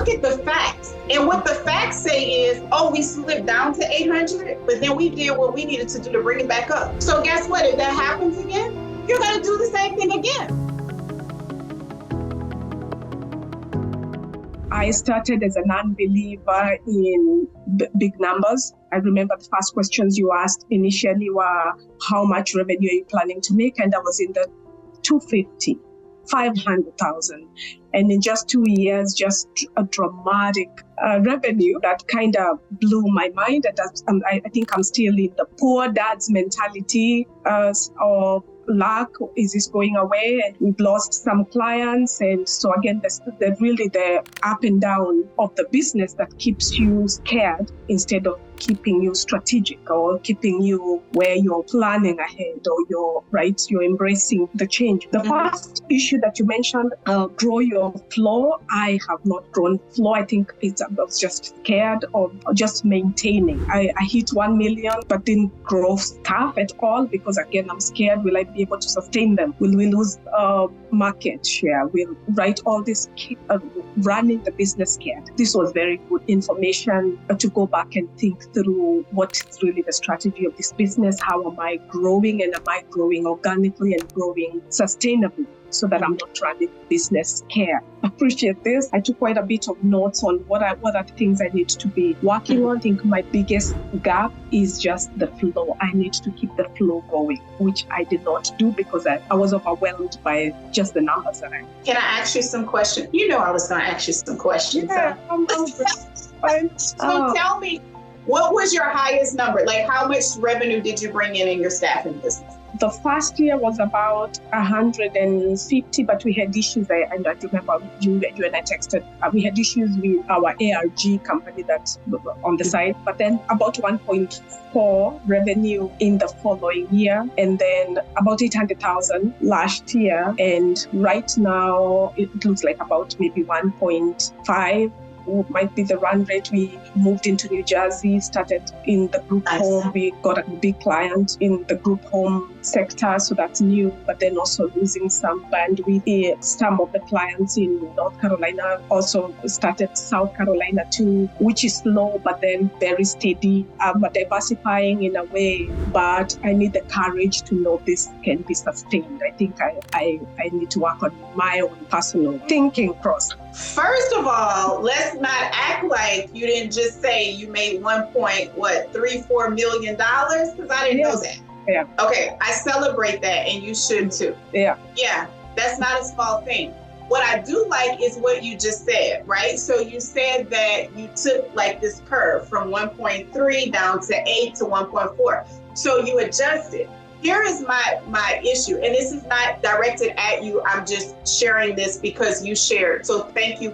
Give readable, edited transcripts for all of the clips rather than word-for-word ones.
look at the facts. And what the facts say is, oh, we slipped down to 800, but then we did what we needed to do to bring it back up. So guess what? If that happens again, you're going to do the same thing again. I started as a non-believer in big numbers. I remember the first questions you asked initially were, how much revenue are you planning to make? And I was in the 250, 500,000. And in just 2 years, just a dramatic revenue that kind of blew my mind. And I think I'm still in the poor dad's mentality of lack. Is this going away? And we've lost some clients. And so again, really the up and down of the business that keeps you scared instead of keeping you strategic or keeping you where you're planning ahead or you're embracing the change. The first issue that you mentioned, grow your flow. I have not grown flow. I think I was just scared of just maintaining. I hit 1 million, but didn't grow staff at all because again, I'm scared. Will I be able to sustain them? Will we lose market share? Will all this running the scared? This was very good information to go back and think through what is really the strategy of this business. How am I growing, and am I growing organically and growing sustainably so that I'm not running business scared? Appreciate this. I took quite a bit of notes on what are the things I need to be working on. I think my biggest gap is just the flow. I need to keep the flow going, which I did not do because I was overwhelmed by just the numbers that I. Can I ask you some questions? You know I was going to ask you some questions. Yeah, So tell me, what was your highest number? Like, how much revenue did you bring in your staffing business? The first year was about 150, but we had issues. And I remember you and I texted. We had issues with our ARG company that's on the side, but then about 1.4 revenue in the following year, and then about 800,000 last year. And right now it looks like about maybe 1.5. Might be the run rate. We moved into New Jersey, started in the group home. We got a big client in the group home sector, so that's new, but then also losing some bandwidth. Some of the clients in North Carolina also started South Carolina too, which is slow, but then very steady, but diversifying in a way. But I need the courage to know this can be sustained. I think I need to work on my own personal thinking process. First of all, let's not act like you didn't just say you made $1.4 million, because I didn't know that. Yeah. Okay, I celebrate that, and you should too. Yeah. Yeah, that's not a small thing. What I do like is what you just said, right? So you said that you took like this curve from 1.3 down to 8 to 1.4. So you adjusted. Here is my issue, and this is not directed at you. I'm just sharing this because you shared. So thank you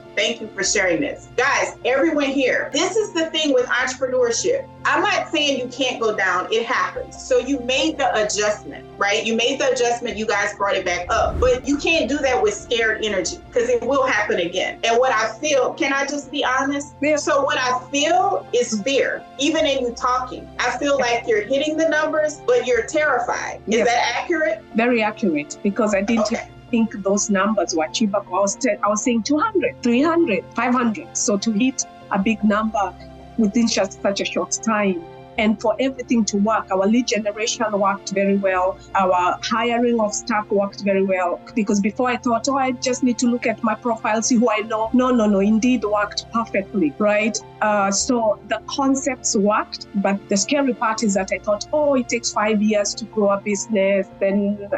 for sharing this. Guys, everyone here, this is the thing with entrepreneurship. I'm not saying you can't go down, it happens. So you made the adjustment, right? You made the adjustment, you guys brought it back up, but you can't do that with scared energy because it will happen again. And what I feel, can I just be honest? Yeah. So what I feel is fear, even in you talking. I feel like you're hitting the numbers, but you're terrified. Is that accurate? Very accurate, because I didn't think those numbers were achievable. I was saying 200, 300, 500. So to hit a big number within just such a short time, and for everything to work, our lead generation worked very well. Our hiring of staff worked very well, because before I thought, I just need to look at my profile, see who I know. No, indeed worked perfectly, right? So the concepts worked, but the scary part is that I thought, it takes 5 years to grow a business, then,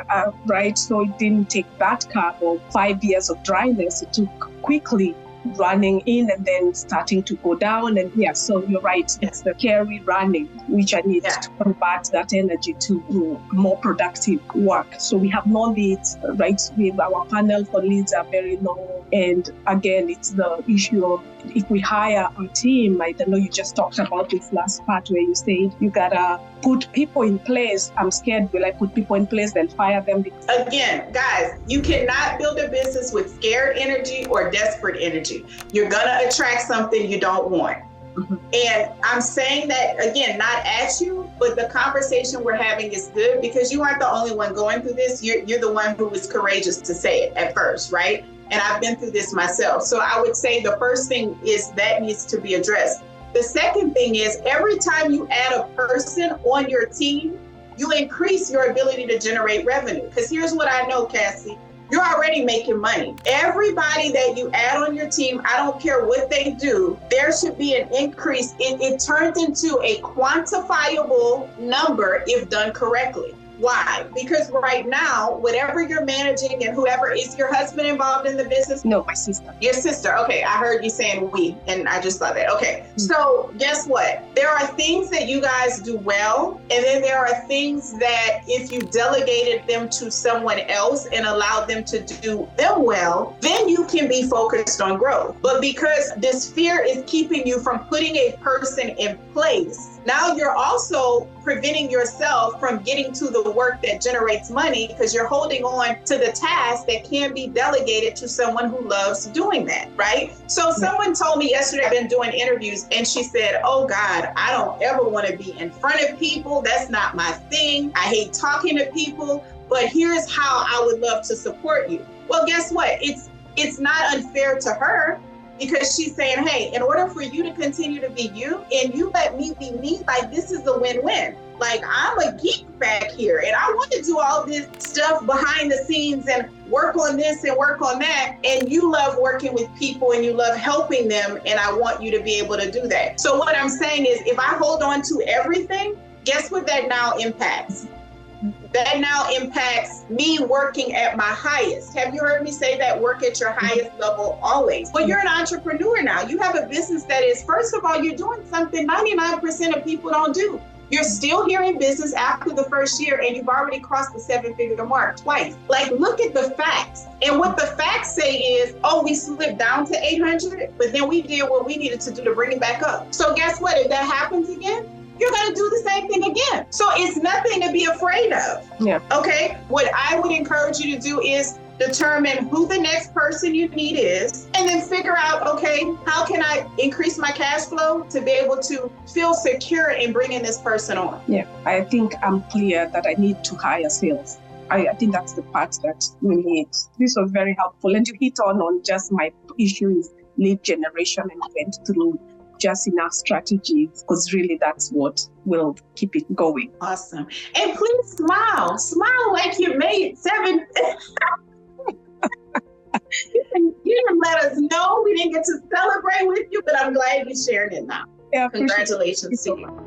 right? So it didn't take that curve of 5 years of dryness. It took quickly running in and then starting to go down. And so you're right, it's the scary running, which I need to convert that energy to more productive work. So we have no leads, right? Our panel for leads are very low. And again, it's the issue of if we hire a team, I know you just talked about this last part where you said you gotta put people in place. I'm scared, will I put people in place then fire them? Again, guys, you cannot build a business with scared energy or desperate energy. You're gonna attract something you don't want. Mm-hmm. And I'm saying that, again, not at you, but the conversation we're having is good because you aren't the only one going through this. You're the one who was courageous to say it at first, right? And I've been through this myself. So I would say the first thing is that needs to be addressed. The second thing is every time you add a person on your team, you increase your ability to generate revenue. Because here's what I know, Cassie, you're already making money. Everybody that you add on your team, I don't care what they do, there should be an increase. It turns into a quantifiable number if done correctly. Why? Because right now, whatever you're managing and whoever, is your husband involved in the business? No, my sister. Your sister. Okay, I heard you saying we, and I just thought that. Okay, so guess what? There are things that you guys do well, and then there are things that if you delegated them to someone else and allowed them to do them well, then you can be focused on growth. But because this fear is keeping you from putting a person in place, now you're also preventing yourself from getting to the work that generates money because you're holding on to the task that can be delegated to someone who loves doing that, right? So someone told me yesterday, I've been doing interviews, and she said, oh God, I don't ever want to be in front of people. That's not my thing. I hate talking to people, but here's how I would love to support you. Well, guess what? It's not unfair to her, because she's saying, hey, in order for you to continue to be you and you let me be me, like this is a win-win. Like I'm a geek back here and I want to do all this stuff behind the scenes and work on this and work on that. And you love working with people and you love helping them. And I want you to be able to do that. So what I'm saying is if I hold on to everything, guess what that now impacts? That now impacts me working at my highest. Have you heard me say that? Work at your highest level always. Well, you're an entrepreneur now. You have a business that is, first of all, you're doing something 99% of people don't do. You're still here in business after the first year and you've already crossed the 7-figure mark twice. Like, look at the facts. And what the facts say is, oh, we slipped down to 800, but then we did what we needed to do to bring it back up. So guess what? If that happens again, you're going to do the same thing again. So it's nothing to be afraid of. Yeah. Okay. What I would encourage you to do is determine who the next person you need is, and then figure out, okay, how can I increase my cash flow to be able to feel secure in bringing this person on? Yeah. I think I'm clear that I need to hire sales. I think that's the part that we need. This was very helpful. And you hit on just my issue is lead generation, and went through just enough strategies, because really that's what will keep it going. Awesome. And please smile like you made 7. You didn't let us know. We didn't get to celebrate with you, but I'm glad you shared it now. Yeah, congratulations to you.